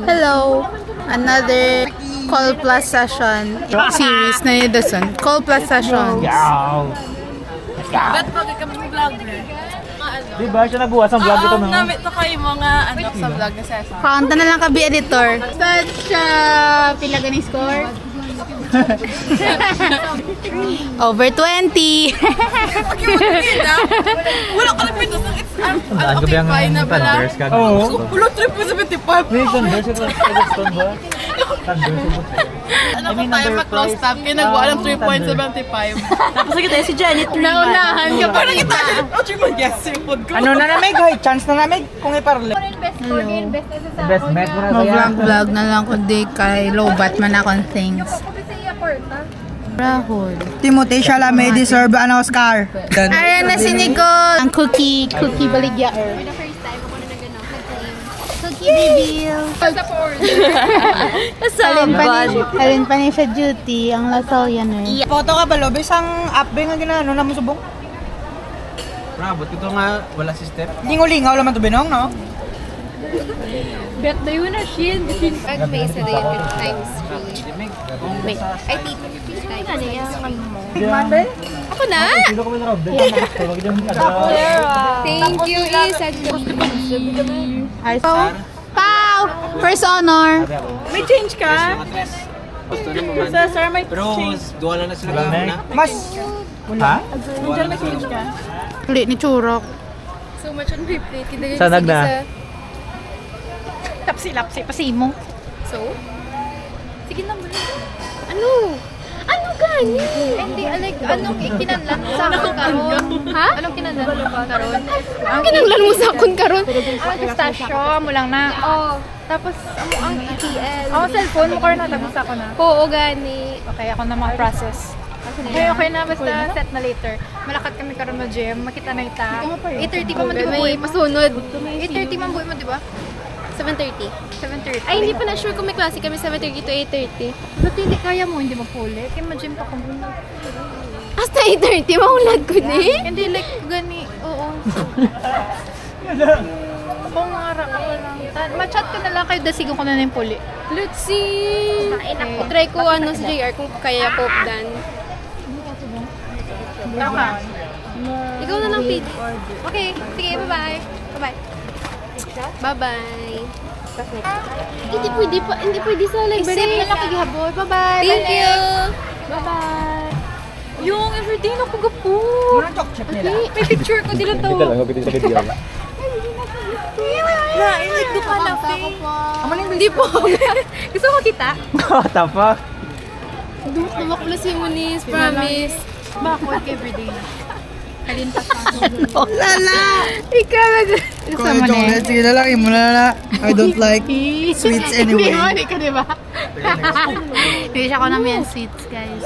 Hello! Another Call Plus session series na yun dasan. Call Plus sessions. Ba't pag kami vlogger? Diba siya nagbuhat ang vlog ito mga? Namit to kayo mga ano sa vlog na session. Kaunta na lang kabi editor. Such pila gani score? Over 20. Wala ka lang pito. Gabi ang Thunders ka. Oo. Wala trip ko sa 25. May Thunders ito. Stone ba? Thunders ito. Ano pa tayo mag-close tab? Kaya nagawa ng 3.75. Tapos kita si Janet. Naunahan ka pa rin kita. Ano na namig? Hoy, chance na namig kung iparli. Best met mo na kaya. Vlog na lang kundi kay lowbat man akong things. Rahul. Timothy Shala may deserve an Oscar. Ayan na si Nicole. Ang cookie baligya. Cookie reveal. Alin pa niya sa duty, ang Lasallianer. Photo ka ba, Lobe? Isang upbe nga ginano na mo subong? Bravo, ito nga wala system. Lingaw-lingaw naman to binong, no? Bet na yun na shin. Pag may isa na yun times 3. Wait, I think times. Ano yan? Ako na! Sino kami na Rob? Thank you, Isa. Pau! First honor. May change ka? Gusto na mo man. Sir, may Pero duwala na sila na. Mas, Ha? Nandiyan may change ka? Ulit ni Churok. So much on replay. Kinagay Sanag na. Lapsi-lapsi, pasimo. So? Sige na mo. Ano? Ano gani? Hindi, like, anong kinanlan mo sa akong karon? Ha? Anong kinanlan mo sa karon? Anong kinanlan mo sa akong karon? Pistachio, mo lang na. Oh, tapos ang ETL. Ako cellphone mo karon na tapos ako na. Oo, gani. Okay, ako na mga process. Okay na, basta set na later. Malakat kami karon na gym, makita na ita. 8:30 pa man di ba buhay masunod? 8:30 man buhay mo, di ba? 7:30. 7:30. Ay, hindi pa na sure kung may klase kami 7:30 to 8:30. Ba't hindi kaya mo, hindi magpuli? Kaya ma-gym pa kung Hasta 8:30, mahulad ko ni. Hindi, like, gani, oo. Kung ara ka lang. Ma-chat ka na lang kayo, dasigon ko na yung puli. Let's see. Try ko ano sa JR kung kaya cope dan. Taka. Ikaw na lang, PD. Okay, sige, bye-bye. Bye-bye. Bye-bye. Hindi pwede sa library. Save na lang kayo haboy. Bye-bye. Thank you. Bye-bye. Yung everyday na ko gapo. muna chok chip nila. May picture ko dito to. Ito lang, kapitid sa video. Na, like, do ka na, Hindi po. Gusto mo kita? What the fuck? Tumak pala si Muniz, promise. Backward everyday na. Kalintas pa. Lala! Ikaw na. Kuya chocolate, sige na lang, imo na na. I don't like sweets anyway. Hindi ka, di ba? Hindi siya ako namin sweets, guys.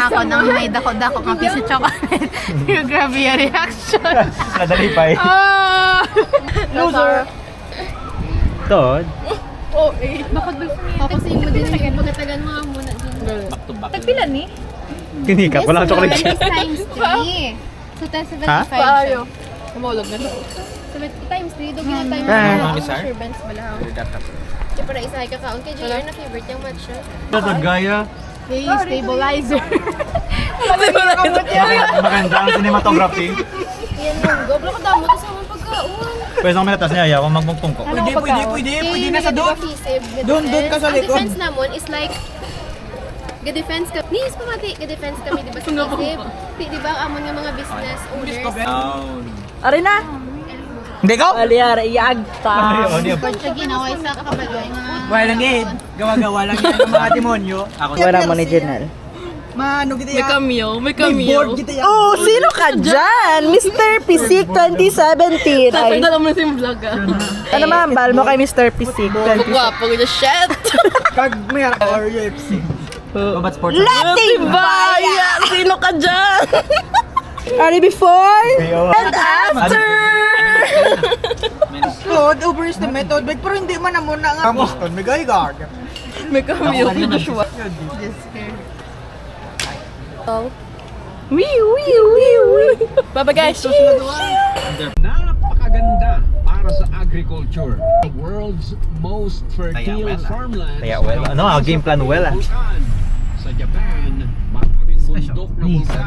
Ako nang may dako-dako kang piece of chocolate. Grabe yung reaction. Nadali pa eh. Oh! Loser. Todd? Papasin mo din yung pagkatagan mo nga muna dyan. Back to back. Tagpila ni? Kinikap, walang chocolate siya. Times 3. So, times 75 Ha? siya. Umulog na siya. So, times 3. Doon gina times Ah. 3. Sure, Benz balahaw. Siya para isa ay kakaon. Kay JR na favorite yung match siya. Ito, gaya. Hey, stabilizer. Maganda ang cinematography. Yan lang. Goblo ka damo. Tapos naman pagkaon. Pwede akong minatas niya, ayaw kong magpungpung ko. Pwede na sa doon. Doon ka sa likod. Ang defense namon is like, ga-defense ka. Nis pa mati, ga-defense kami, di ba sa FISIB? Di ba ang amon ng mga business owners? Down. Ari na! Hindi ko? Aliara, iagta. Pag ginaway sa kabaloy mga... Wala lang eh. Gawa-gawa lang yan ng mga demonyo. Ako Wala mo ni Jenal. Maano kita yan? May May board kita yan. Oh, sino ka dyan? Mr. Pisik 2017. Ay, Dala mo na yung vlog ah. ano mahambal mo kay Mr. Pisik 2017? Gwapo ko na shit. Kag may or UFC. Babat sports. Lating bayan! Sino ka dyan? Ari before and after! Lord, over is the method. Pero hindi man na muna nga. Boston, may gaygar. May cameo si Joshua. Wee, wee, wee, wee. Bye-bye guys. Napakaganda. para sa agriculture. The world's most fertile well, farmlands. Kaya well, ano, game plan well, ah. Sa Japan, maraming bundok na Nisa, vulkan.